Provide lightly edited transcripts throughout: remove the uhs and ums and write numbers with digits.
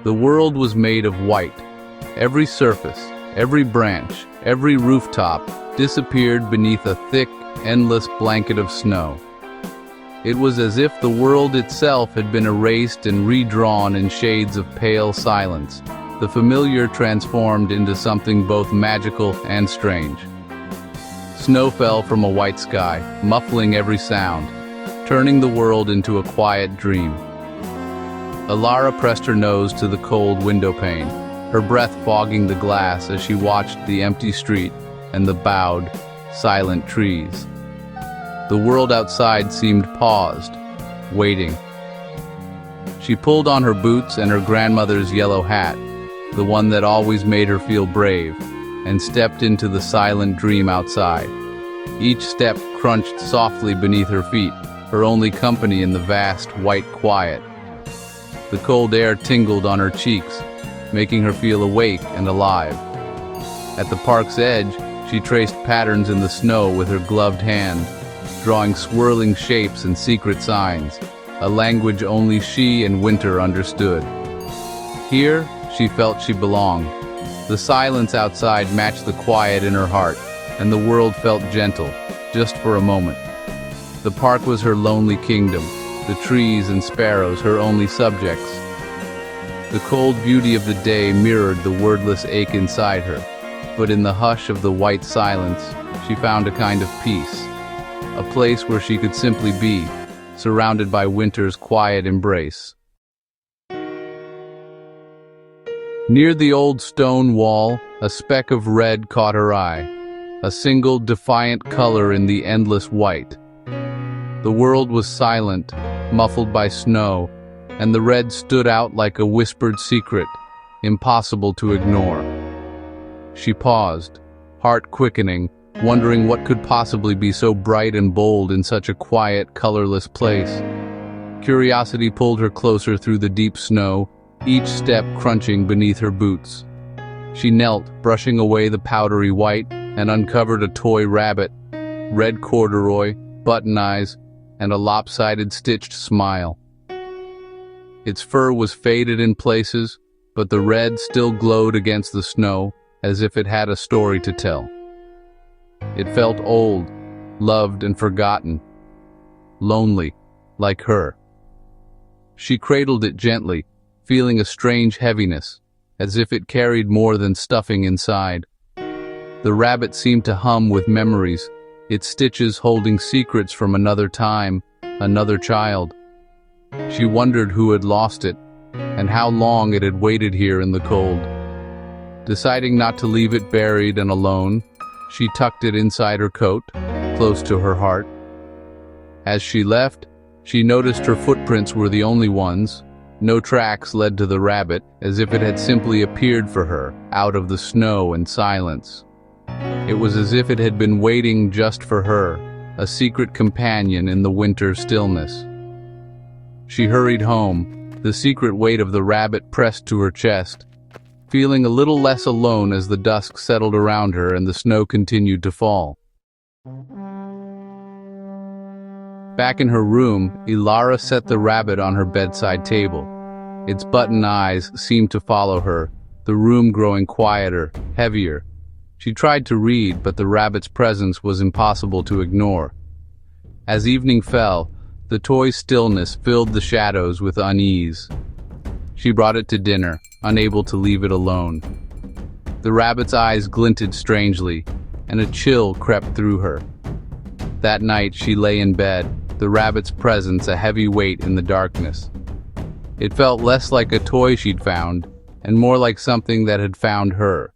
The world was made of white. Every surface, every branch, every rooftop disappeared beneath a thick, endless blanket of snow. It was as if the world itself had been erased and redrawn in shades of pale silence, the familiar transformed into something both magical and strange. Snow fell from a white sky, muffling every sound, turning the world into a quiet dream. Alara pressed her nose to the cold window pane, her breath fogging the glass as she watched the empty street and the bowed, silent trees. The world outside seemed paused, waiting. She pulled on her boots and her grandmother's yellow hat, the one that always made her feel brave, and stepped into the silent dream outside. Each step crunched softly beneath her feet, her only company in the vast, white quiet. The cold air tingled on her cheeks, making her feel awake and alive. At the park's edge, she traced patterns in the snow with her gloved hand, drawing swirling shapes and secret signs, a language only she and Winter understood. Here, she felt she belonged. The silence outside matched the quiet in her heart, and the world felt gentle, just for a moment. The park was her lonely kingdom, the trees and sparrows her only subjects. The cold beauty of the day mirrored the wordless ache inside her, but in the hush of the white silence, she found a kind of peace. A place where she could simply be, surrounded by Winter's quiet embrace. Near the old stone wall, a speck of red caught her eye, a single defiant color in the endless white. The world was silent, muffled by snow, and the red stood out like a whispered secret, impossible to ignore. She paused, heart quickening, wondering what could possibly be so bright and bold in such a quiet, colorless place. Curiosity pulled her closer through the deep snow, each step crunching beneath her boots. She knelt, brushing away the powdery white, and uncovered a toy rabbit, red corduroy, button eyes, and a lopsided stitched smile. Its fur was faded in places, but the red still glowed against the snow, as if it had a story to tell. It felt old, loved and forgotten, lonely, like her. She cradled it gently, feeling a strange heaviness, as if it carried more than stuffing inside. The rabbit seemed to hum with memories, its stitches holding secrets from another time, another child. She wondered who had lost it, and how long it had waited here in the cold. Deciding not to leave it buried and alone, she tucked it inside her coat, close to her heart. As she left, she noticed her footprints were the only ones. No tracks led to the rabbit, as if it had simply appeared for her, out of the snow and silence. It was as if it had been waiting just for her, a secret companion in the winter stillness. She hurried home, the secret weight of the rabbit pressed to her chest, feeling a little less alone as the dusk settled around her and the snow continued to fall. Back in her room, Ilara set the rabbit on her bedside table. Its button eyes seemed to follow her, the room growing quieter, heavier. She tried to read, but the rabbit's presence was impossible to ignore. As evening fell, the toy's stillness filled the shadows with unease. She brought it to dinner, unable to leave it alone. The rabbit's eyes glinted strangely, and a chill crept through her. That night she lay in bed, the rabbit's presence a heavy weight in the darkness. It felt less like a toy she'd found, and more like something that had found her.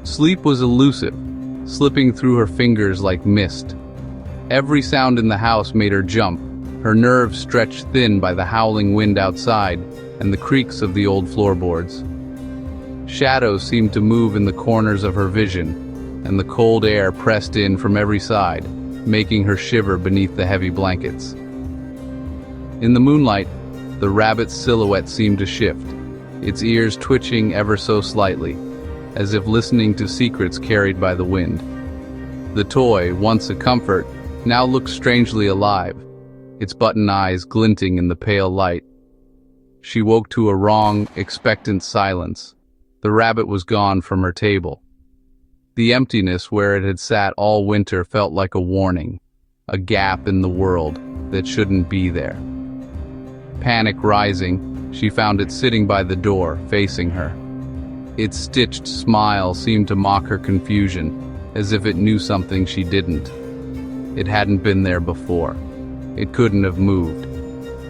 Sleep was elusive, slipping through her fingers like mist. Every sound in the house made her jump, her nerves stretched thin by the howling wind outside and the creaks of the old floorboards. Shadows seemed to move in the corners of her vision, and the cold air pressed in from every side, making her shiver beneath the heavy blankets. In the moonlight, the rabbit's silhouette seemed to shift, its ears twitching ever so slightly, as if listening to secrets carried by the wind. The toy, once a comfort, now looked strangely alive, its button eyes glinting in the pale light, She woke to a wrong, expectant silence. The rabbit was gone from her table. The emptiness where it had sat all winter felt like a warning, a gap in the world that shouldn't be there. Panic rising, she found it sitting by the door, facing her. Its stitched smile seemed to mock her confusion, as if it knew something she didn't. It hadn't been there before. It couldn't have moved.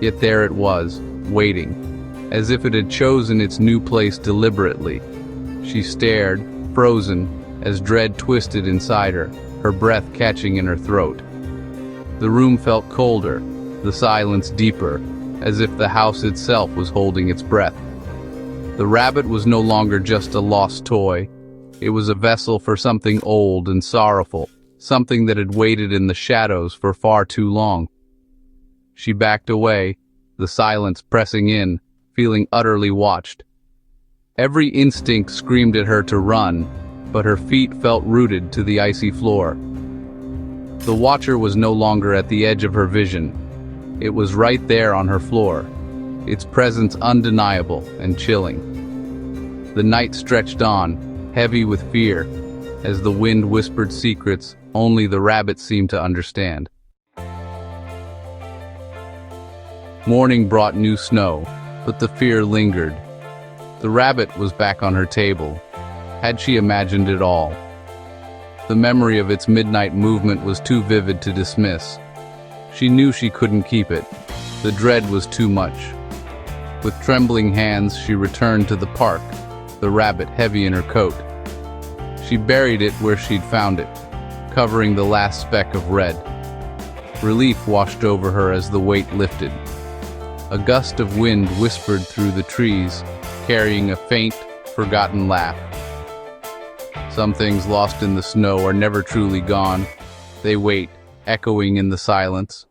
Yet there it was, waiting, as if it had chosen its new place deliberately. She stared, frozen, as dread twisted inside her breath catching in her throat. The room felt colder, the silence deeper, as if the house itself was holding its breath. The rabbit was no longer just a lost toy. It was a vessel for something old and sorrowful, something that had waited in the shadows for far too long. She backed away, the silence pressing in, feeling utterly watched. Every instinct screamed at her to run, but her feet felt rooted to the icy floor. The watcher was no longer at the edge of her vision. It was right there on her floor, its presence undeniable and chilling. The night stretched on, heavy with fear, as the wind whispered secrets only the rabbit seemed to understand. Morning brought new snow, but the fear lingered. The rabbit was back on her table. Had she imagined it all? The memory of its midnight movement was too vivid to dismiss. She knew she couldn't keep it. The dread was too much. With trembling hands, she returned to the park, the rabbit heavy in her coat. She buried it where she'd found it, covering the last speck of red. Relief washed over her as the weight lifted. A gust of wind whispered through the trees, carrying a faint, forgotten laugh. Some things lost in the snow are never truly gone. They wait, echoing in the silence.